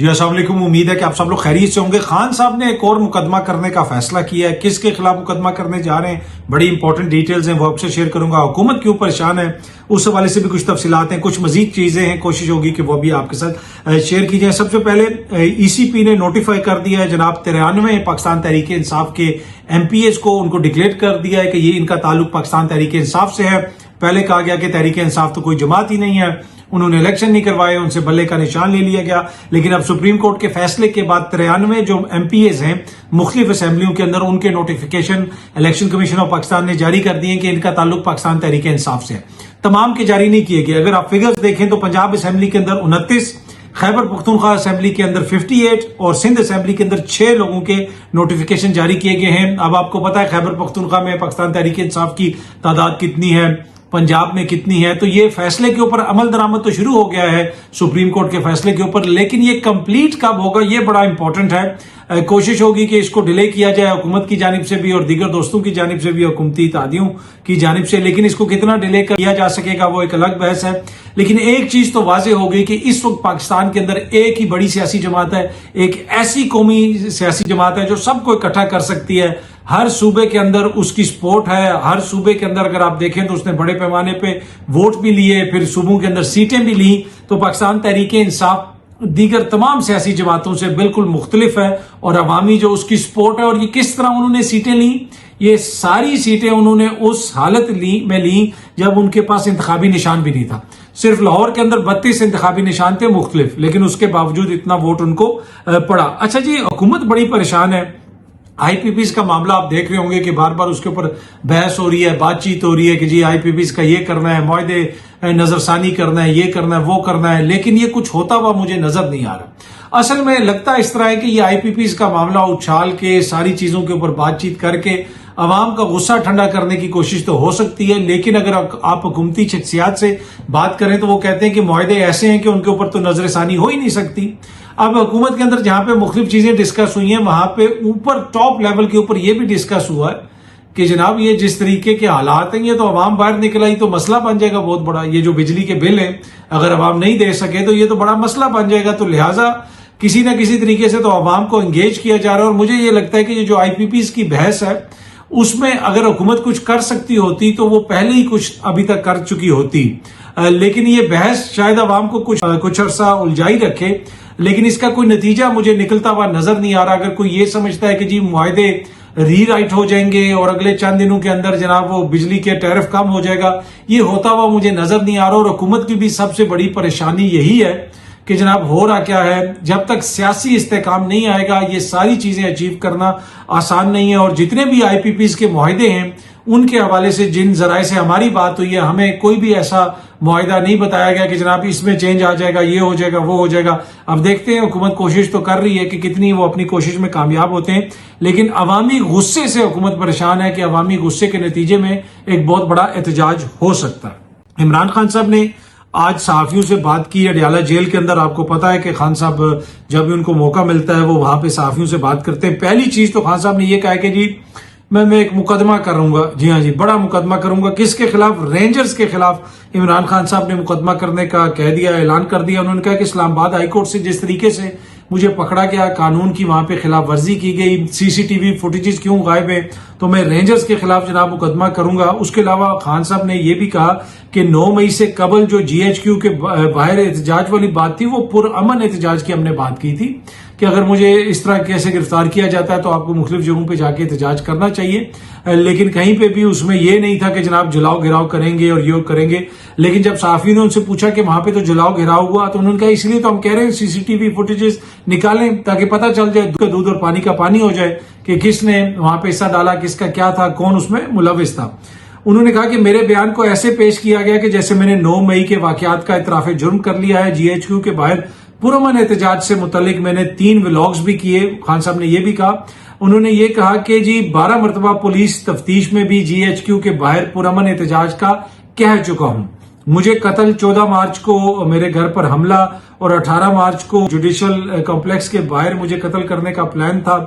جی अस्सलाम वालेकुम। उम्मीद है कि आप सब लोग खैरियत से होंगे। खान साहब ने एक और मुकदमा करने का फैसला किया है। किसके खिलाफ मुकदमा करने जा रहे हैं, बड़ी इंपॉर्टेंट डिटेल्स हैं, वो आपसे शेयर करूंगा। हुकूमत क्यों परेशान है, उस हवाले से भी कुछ तफसीलात हैं, कुछ मजीद चीजें हैं, कोशिश होगी कि वो भी आपके साथ शेयर की जाए। सबसे पहले ईसीपी ने नोटिफाई कर दिया है जनाब 93 पाकिस्तान तहरीक इंसाफ के एमपीएस को, उनको डिक्लेयर कर दिया है कि ये इनका ताल्लुक पाकिस्तान तहरीक इंसाफ से है। पहले कहा गया कि तहरीक इंसाफ तो कोई जमात ही नहीं है, उन्होंने इलेक्शन नहीं करवाए, उनसे बल्ले का निशान ले लिया गया। लेकिन अब सुप्रीम कोर्ट के फैसले के बाद 93 जो एमपीएस हैं मुख्तलिफ असेंबलियों के अंदर, उनके notification election commission of Pakistan ने जारी कर दिए कि इनका ताल्लुक पाकिस्तान तहरीक इंसाफ से है। तमाम के जारी नहीं किए गए। अगर आप फिगर्स देखें तो पंजाब असेंबली के अंदर 29, खैबर पख्तूनख्वा असेंबली के अंदर 58 और सिंध असेंबली के अंदर 6 लोगों के नोटिफिकेशन जारी किए गए हैं। अब आपको पता है खैबर पख्तूनख्वा में पाकिस्तान तहरीक इंसाफ की तादाद कितनी है, पंजाब में कितनी है। तो ये फैसले के ऊपर अमल दरामद तो शुरू हो गया है सुप्रीम कोर्ट के फैसले के ऊपर, लेकिन ये कंप्लीट कब होगा ये बड़ा इंपॉर्टेंट है। कोशिश होगी कि इसको डिले किया जाए हुकूमत की जानिब से भी और दीगर दोस्तों की जानिब से भी, हुकूमती इत्तेहादियों की जानिब से। लेकिन इसको कितना डिले किया जा सकेगा वो एक अलग बहस है। लेकिन एक चीज तो वाजे हो गई कि इस वक्त पाकिस्तान के अंदर एक ही बड़ी सियासी जमात है, एक ऐसी कौमी सियासी जमात है जो सबको इकट्ठा कर सकती है। हर सूबे के अंदर उसकी सपोर्ट है। हर सूबे के अंदर अगर आप देखें तो उसने बड़े पैमाने पे वोट भी लिए, फिर सूबों के अंदर सीटें भी ली। तो पाकिस्तान तहरीक इंसाफ दीगर तमाम सियासी जमातों से बिल्कुल मुख्तलिफ है और अवामी जो उसकी सपोर्ट है। और ये किस तरह उन्होंने सीटें ली, ये सारी सीटें उन्होंने उस हालत में ली जब उनके पास इंतखाबी निशान भी नहीं था। सिर्फ लाहौर के अंदर 32 इंतखाबी निशान थे मुख्तलिफ, लेकिन उसके बावजूद इतना वोट उनको पड़ा। अच्छा जी, हुकूमत बड़ी परेशान है। आईपीपीस का मामला आप देख रहे होंगे कि बार बार उसके ऊपर बहस हो रही है, बातचीत हो रही है कि जी आईपीपीस का ये करना है, मुआहदे नजरसानी करना है, ये करना है, वो करना है, लेकिन ये कुछ होता हुआ मुझे नजर नहीं आ रहा। असल में लगता इस तरह है कि ये आईपीपीस का मामला उछाल के सारी चीजों के ऊपर बातचीत करके अवाम का गुस्सा ठंडा करने की कोशिश तो हो सकती है, लेकिन अगर आप हुकूमती शख्सियात से बात करें तो वो कहते हैं कि मुआहदे ऐसे हैं कि उनके ऊपर तो नजरसानी हो ही नहीं सकती। अब हुकूमत के अंदर जहां पे मुख्तलिफ चीजें डिस्कस हुई हैं, वहां पे ऊपर टॉप लेवल के ऊपर यह भी डिस्कस हुआ है कि जनाब ये जिस तरीके के हालात हैं, ये तो अवाम बाहर निकल आई तो मसला बन जाएगा बहुत बड़ा। ये जो बिजली के बिल हैं अगर अवाम नहीं दे सके तो ये तो बड़ा मसला बन जाएगा। तो लिहाजा किसी न किसी तरीके से तो अवाम को एंगेज किया जा रहा है। और मुझे ये लगता है कि ये जो आईपीपीस की बहस है उसमें अगर हुकूमत कुछ कर सकती होती तो वो पहले ही कुछ अभी तक कर चुकी होती। लेकिन ये बहस शायद अवाम को कुछ अरसा उलझाई रखे, लेकिन इसका कोई नतीजा मुझे निकलता हुआ नजर नहीं आ रहा। अगर कोई ये समझता है कि जी मुआहदे रीराइट हो जाएंगे और अगले चंद दिनों के अंदर जनाब वो बिजली के टैरिफ कम हो जाएगा, ये होता हुआ मुझे नजर नहीं आ रहा। और हुकूमत की भी सबसे बड़ी परेशानी यही है कि जनाब हो रहा क्या है, जब तक सियासी इस्तेकाम नहीं आएगा ये सारी चीजें अचीव करना आसान नहीं है। और जितने भी आईपीपीस के मुआहदे हैं उनके हवाले से जिन जराए से हमारी बात हुई है, हमें कोई भी ऐसा मुआहदा नहीं बताया गया कि जनाब इसमें चेंज आ जाएगा, ये हो जाएगा, वो हो जाएगा। अब देखते हैं, हुकूमत कोशिश तो कर रही है कि कितनी वो अपनी कोशिश में कामयाब होते हैं, लेकिन अवामी गुस्से से हुकूमत परेशान है कि अवामी गुस्से के नतीजे में एक बहुत बड़ा एहतजाज हो सकता है। इमरान खान साहब ने आज सहाफियों से बात की अडियाला जेल के अंदर। आपको पता है कि खान साहब जब भी उनको मौका मिलता है वो वहां पे सहाफियों से बात करते हैं। पहली चीज तो खान साहब ने यह कहा कि जी मैं एक मुकदमा करूंगा। जी हाँ जी, बड़ा मुकदमा करूंगा। किसके खिलाफ? रेंजर्स के खिलाफ इमरान खान साहब ने मुकदमा करने का कह दिया, ऐलान कर दिया। उन्होंने कहा कि इस्लामाबाद हाईकोर्ट से जिस तरीके से मुझे पकड़ा गया, कानून की वहां पे खिलाफ वर्जी की गई, सीसीटीवी फुटेजेस क्यों गायब है, तो मैं रेंजर्स के खिलाफ जनाब मुकदमा करूंगा। उसके अलावा खान साहब ने यह भी कहा कि 9 मई से कबल जो जीएचक्यू के बाहर एहतजाज वाली बात थी वो पुरअमन एहतजाज की हमने बात की थी कि अगर मुझे इस तरह कैसे गिरफ्तार किया जाता है तो आपको मुख्तलिफ जगहों पे जाके एहतजाज करना चाहिए। लेकिन कहीं पे भी उसमें यह नहीं था कि जनाब जलाओ घिराव करेंगे और योग करेंगे। लेकिन जब सहाफी ने उनसे पूछा कि वहां पे तो जलाओ घिराव हुआ, तो उन्होंने कहा इसलिए तो हम कह रहे हैं सीसीटीवी फुटेजेस निकालें ताकि पता चल जाए, दूध और पानी का पानी हो जाए कि किसने वहां पे हिस्सा डाला, किसका क्या था, कौन उसमें मुलविस था। उन्होंने कहा कि मेरे बयान को ऐसे पेश किया गया कि जैसे मैंने 9 मई के वाकयात का इतराफ जुर्म कर लिया है। जीएचक्यू के बाहर पुरअमन एहतजाज से मुतल्लिक मैंने 3 व्लॉग्स भी किए। खान साहब ने यह भी कहा, उन्होंने ये कहा कि जी 12 मरतबा पुलिस तफ्तीश में भी जीएचक्यू के बाहर पुरअमन एहतजाज का कह चुका हूं। मुझे कत्ल 14 मार्च को मेरे घर पर हमला और 18 मार्च को जुडिशल कॉम्प्लेक्स के बाहर मुझे कत्ल करने का प्लान था।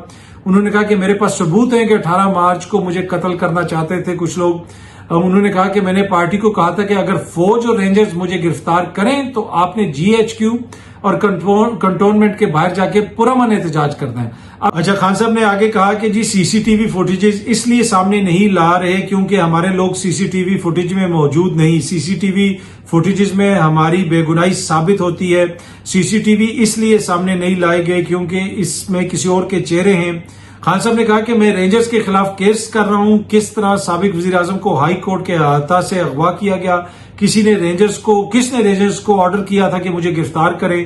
उन्होंने कहा कि मेरे पास सबूत है कि 18 मार्च को मुझे कत्ल करना चाहते थे कुछ लोग। انہوں نے کہا کہ میں نے پارٹی کو کہا تھا کہ اگر فوج اور رینجرز مجھے گرفتار کریں تو آپ نے GHQ اور کنٹونمنٹ کے باہر جا کے پرامن احتجاج کرنا ہے. اچھا خان صاحب نے آگے کہا کہ جی CCTV فوٹیجز اس لیے سامنے نہیں لا رہے کیونکہ ہمارے لوگ CCTV فوٹیج میں موجود نہیں. CCTV فوٹیجز میں ہماری بے گناہی ثابت ہوتی ہے. CCTV اس لیے سامنے نہیں لائے گئے کیونکہ اس میں کسی اور کے چہرے ہیں. خان صاحب نے کہا کہ میں رینجرز کے خلاف کیس کر رہا ہوں. کس طرح سابق وزیر اعظم کو ہائی کورٹ کے احاطہ سے اغوا کیا گیا, کس نے رینجرز کو آرڈر کیا تھا کہ مجھے گرفتار کریں,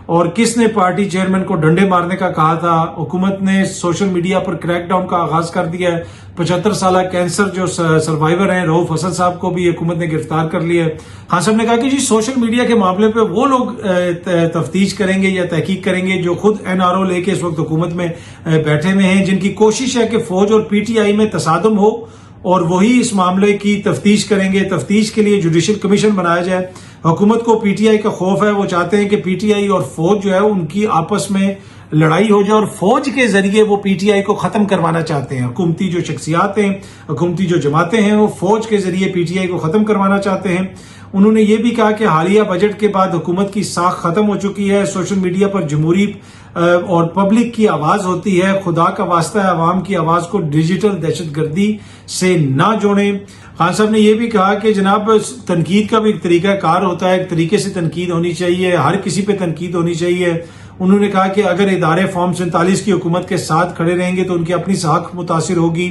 اور کس نے پارٹی چیئرمین کو ڈنڈے مارنے کا کہا تھا. حکومت نے سوشل میڈیا پر کریک ڈاؤن کا آغاز کر دیا ہے. 75 سالہ کینسر جو سروائیور ہیں رؤف حسن صاحب کو بھی حکومت نے گرفتار کر لیا ہے. خان صاحب نے کہا کہ جی سوشل میڈیا کے معاملے پہ وہ لوگ تفتیش کریں گے یا تحقیق کریں گے جو خود NRO لے کے اس وقت حکومت میں بیٹھے ہوئے ہیں, جن کی کوشش ہے کہ فوج اور PTI میں تصادم ہو اور وہی اس معاملے کی تفتیش کریں گے. تفتیش کے لیے جوڈیشل کمیشن بنایا جائے. حکومت کو PTI کا خوف ہے, وہ چاہتے ہیں کہ PTI اور فوج جو ہے ان کی آپس میں لڑائی ہو جائے اور فوج کے ذریعے وہ PTI کو ختم کروانا چاہتے ہیں. حکومتی جو شخصیات ہیں, حکومتی جو جماعتیں ہیں, وہ فوج کے ذریعے PTI کو ختم کروانا چاہتے ہیں. انہوں نے یہ بھی کہا کہ حالیہ بجٹ کے بعد حکومت کی ساکھ ختم ہو چکی ہے. سوشل میڈیا پر جمہوری اور پبلک کی آواز ہوتی ہے. خدا کا واسطہ ہے عوام کی آواز کو ڈیجیٹل دہشت گردی سے نہ جوڑیں. خان صاحب نے یہ بھی کہا کہ جناب تنقید کا بھی ایک طریقہ کار ہوتا ہے, ایک طریقے سے تنقید ہونی چاہیے, ہر کسی پہ تنقید ہونی چاہیے. انہوں نے کہا کہ اگر ادارے فارم 47 کی حکومت کے ساتھ کھڑے رہیں گے تو ان کی اپنی ساکھ متاثر ہوگی.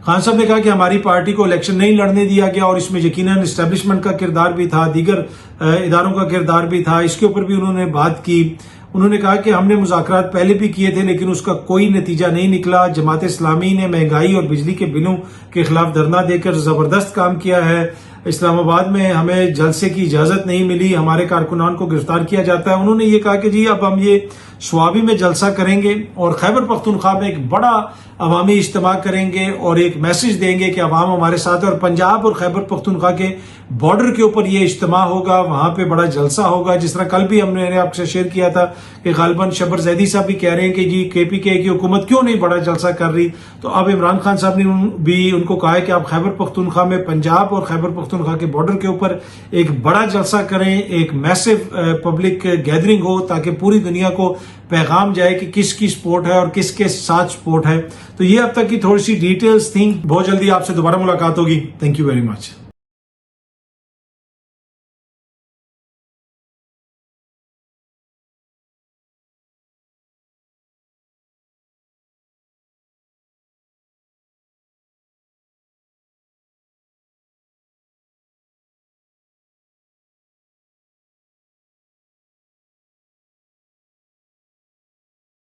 خان صاحب نے کہا کہ ہماری پارٹی کو الیکشن نہیں لڑنے دیا گیا اور اس میں یقیناً اسٹیبلشمنٹ کا کردار بھی تھا, دیگر اداروں کا کردار بھی تھا. اس کے اوپر بھی انہوں نے بات کی. انہوں نے کہا کہ ہم نے مذاکرات پہلے بھی کیے تھے لیکن اس کا کوئی نتیجہ نہیں نکلا. جماعت اسلامی نے مہنگائی اور بجلی کے بلوں کے خلاف دھرنا دے کر زبردست کام کیا ہے. اسلام آباد میں ہمیں جلسے کی اجازت نہیں ملی, ہمارے کارکنان کو گرفتار کیا جاتا ہے. انہوں نے یہ کہا کہ جی اب ہم یہ سوابی میں جلسہ کریں گے اور خیبر پختونخوا میں ایک بڑا عوامی اجتماع کریں گے اور ایک میسج دیں گے کہ عوام ہمارے ساتھ ہے. اور پنجاب اور خیبر پختونخوا کے بارڈر کے اوپر یہ اجتماع ہوگا, وہاں پہ بڑا جلسہ ہوگا. جس طرح کل بھی ہم نے آپ سے شیئر کیا تھا کہ غالباً شبر زیدی صاحب بھی کہہ رہے ہیں کہ جی KPK کی حکومت کیوں نہیں بڑا جلسہ کر رہی. تو اب عمران خان صاحب نے بھی ان کو کہا ہے کہ آپ خیبر پختونخوا میں پنجاب اور خیبر پختونخوا کے بارڈر کے اوپر ایک بڑا جلسہ کریں, ایک میسو پبلک گیدرنگ ہو تاکہ پوری دنیا کو پیغام جائے کہ کس کی سپورٹ ہے اور کس کے ساتھ سپورٹ ہے. تو یہ اب تک کی تھوڑی سی ڈیٹیلز تھیں. بہت جلدی آپ سے دوبارہ ملاقات ہوگی. Thank you very much.